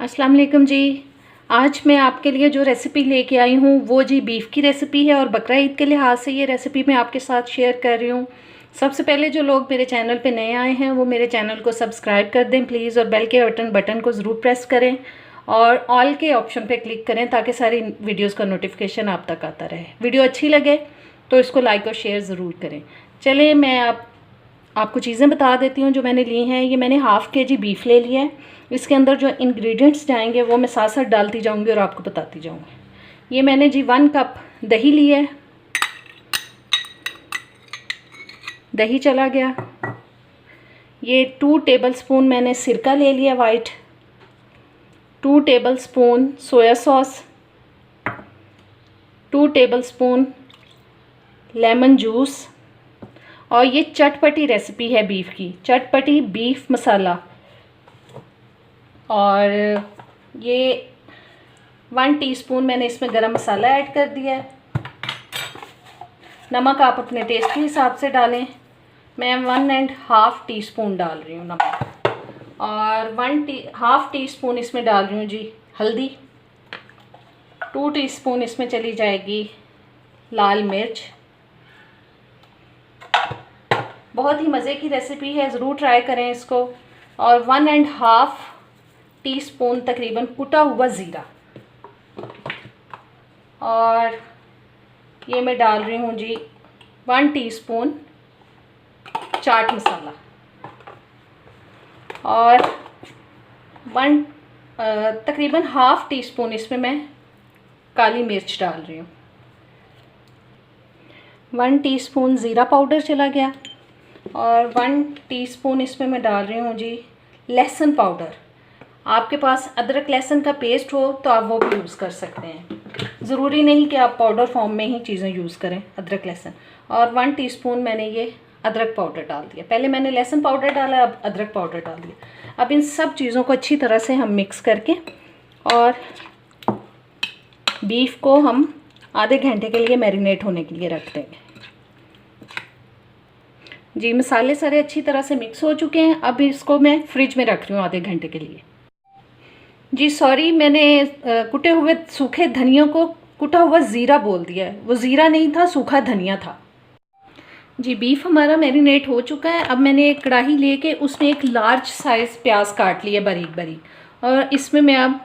अस्सलाम वालेकुम जी। आज मैं आपके लिए जो रेसिपी लेके आई हूँ वो जी बीफ की रेसिपी है और बकरा ईद के लिहाज से ये रेसिपी मैं आपके साथ शेयर कर रही हूँ। सबसे पहले जो लोग मेरे चैनल पे नए आए हैं वो मेरे चैनल को सब्सक्राइब कर दें प्लीज़, और बेल के बटन को ज़रूर प्रेस करें और ऑल के ऑप्शन पे क्लिक करें ताकि सारी वीडियोज़ का नोटिफिकेशन आप तक आता रहे। वीडियो अच्छी लगे तो इसको लाइक और शेयर ज़रूर करें। चलिए मैं आपको चीज़ें बता देती हूँ जो मैंने ली हैं। ये मैंने हाफ़ के जी बीफ ले लिया है। इसके अंदर जो इंग्रेडिएंट्स जाएंगे वो मैं साथ साथ डालती जाऊँगी और आपको बताती जाऊँगी। ये मैंने जी 1 कप दही ली है, दही चला गया। ये 2 टेबलस्पून मैंने सिरका ले लिया white, 2 tablespoon soya sauce, 2 tablespoon lemon juice. और ये चटपटी रेसिपी है बीफ की, चटपटी बीफ मसाला। और ये 1 टीस्पून मैंने इसमें गरम मसाला ऐड कर दिया है। नमक आप अपने टेस्ट के हिसाब से डालें। मैं 1.5 टीस्पून डाल रही हूँ नमक, और 1.5 टीस्पून इसमें डाल रही हूँ जी हल्दी। 2 टीस्पून इसमें चली जाएगी लाल मिर्च। बहुत ही मज़े की रेसिपी है, ज़रूर ट्राई करें इसको। और 1.5 टीस्पून तकरीबन कुटा हुआ ज़ीरा। और ये मैं डाल रही हूँ जी 1 टीस्पून चाट मसाला, और तकरीबन 1/2 टीस्पून इसमें मैं काली मिर्च डाल रही हूँ। 1 टीस्पून ज़ीरा पाउडर चला गया, और 1 टीस्पून इसमें मैं डाल रही हूँ जी लहसुन पाउडर। आपके पास अदरक लहसुन का पेस्ट हो तो आप वो भी यूज़ कर सकते हैं, ज़रूरी नहीं कि आप पाउडर फॉर्म में ही चीज़ें यूज़ करें अदरक लहसुन। और 1 टीस्पून मैंने ये अदरक पाउडर डाल दिया। पहले मैंने लहसुन पाउडर डाला, अब अदरक पाउडर डाल दिया। अब इन सब चीज़ों को अच्छी तरह से हम मिक्स करके और बीफ को हम आधे घंटे के लिए मैरिनेट होने के लिए रख देंगे। जी मसाले सारे अच्छी तरह से मिक्स हो चुके हैं। अब इसको मैं फ्रिज में रख रही हूँ आधे घंटे के लिए। जी सॉरी, मैंने कुटे हुए सूखे धनिया को कुटा हुआ ज़ीरा बोल दिया है, वो ज़ीरा नहीं था, सूखा धनिया था। जी बीफ हमारा मैरिनेट हो चुका है। अब मैंने एक कढ़ाई लेके उसमें एक लार्ज साइज़ प्याज काट लिया बारीक बारीक, और इसमें मैं अब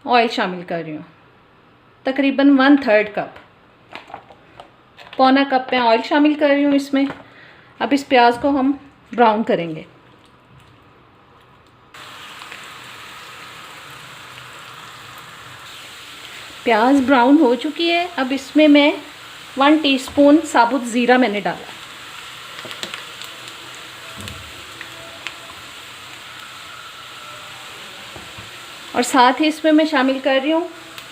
ऑयल शामिल कर रही हूँ। तकरीबन 1/3 कप, पौना कप मैं ऑयल शामिल कर रही हूँ इसमें। अब इस प्याज को हम ब्राउन करेंगे। प्याज ब्राउन हो चुकी है। अब इसमें मैं 1 टीस्पून साबुत ज़ीरा मैंने डाला, और साथ ही इसमें मैं शामिल कर रही हूँ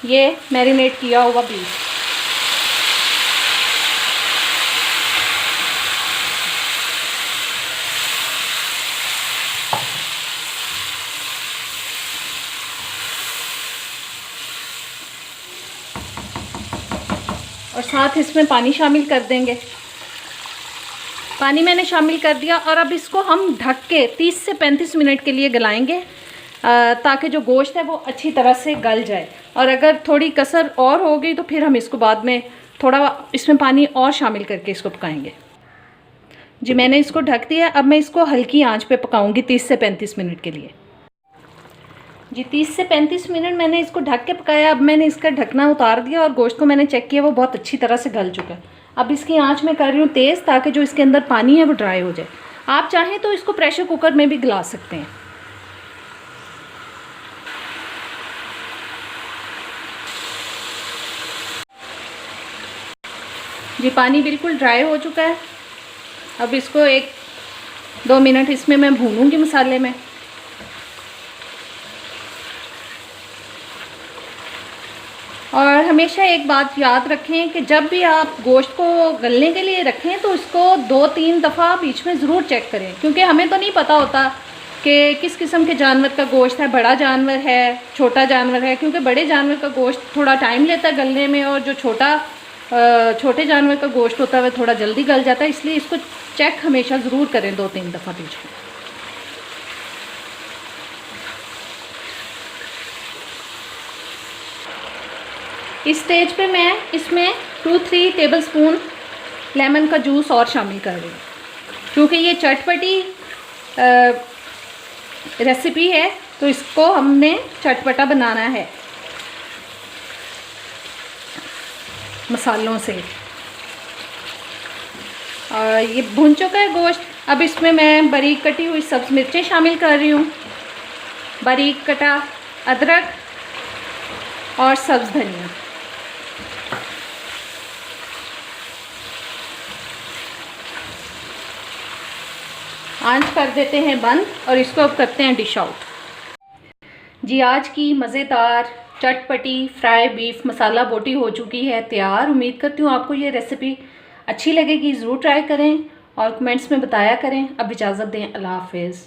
ये मैरिनेट किया हुआ बीफ। और साथ इसमें पानी शामिल कर देंगे। पानी मैंने शामिल कर दिया, और अब इसको हम ढक के 30 से 35 मिनट के लिए गलाएंगे ताकि जो गोश्त है वो अच्छी तरह से गल जाए। और अगर थोड़ी कसर और हो गई तो फिर हम इसको बाद में थोड़ा इसमें पानी और शामिल करके इसको पकाएंगे। जी मैंने इसको ढक दिया। अब मैं इसको हल्की आंच पे पकाऊंगी 30 से 35 मिनट के लिए। जी 30 से 35 मिनट मैंने इसको ढक के पकाया। अब मैंने इसका ढकना उतार दिया और गोश्त को मैंने चेक किया, वो बहुत अच्छी तरह से गल चुका है। अब इसकी आंच मैं कर रही हूँ तेज़ ताकि जो इसके अंदर पानी है वो ड्राई हो जाए। आप चाहें तो इसको प्रेशर कुकर में भी गला सकते हैं। जी पानी बिल्कुल ड्राई हो चुका है। अब इसको 1-2 मिनट इसमें मैं भूनूंगी मसाले में। और हमेशा एक बात याद रखें कि जब भी आप गोश्त को गलने के लिए रखें तो इसको 2-3 दफ़ा बीच में ज़रूर चेक करें, क्योंकि हमें तो नहीं पता होता कि किस किस्म के जानवर का गोश्त है, बड़ा जानवर है, छोटा जानवर है। क्योंकि बड़े जानवर का गोश्त थोड़ा टाइम लेता है गलने में, और जो छोटे जानवर का गोश्त होता है वह थोड़ा जल्दी गल जाता है। इसलिए इसको चेक हमेशा ज़रूर करें 2-3 दफ़ा बीच में। इस स्टेज पे मैं इसमें 2-3 टेबलस्पून लेमन का जूस और शामिल कर रही हूँ, क्योंकि ये चटपटी रेसिपी है तो इसको हमने चटपटा बनाना है मसालों से। और ये भुन चुका है गोश्त। अब इसमें मैं बारीक कटी हुई सब्ज़ मिर्चें शामिल कर रही हूँ, बारीक कटा अदरक और सब्ज़ धनिया। आंच कर देते हैं बंद और इसको अब करते हैं डिश आउट। जी, आज की मज़ेदार चटपटी फ्राई बीफ मसाला बोटी हो चुकी है तैयार। उम्मीद करती हूँ आपको ये रेसिपी अच्छी लगेगी, ज़रूर ट्राई करें और कमेंट्स में बताया करें। अब इजाज़त दें, अल्लाह हाफ़िज़।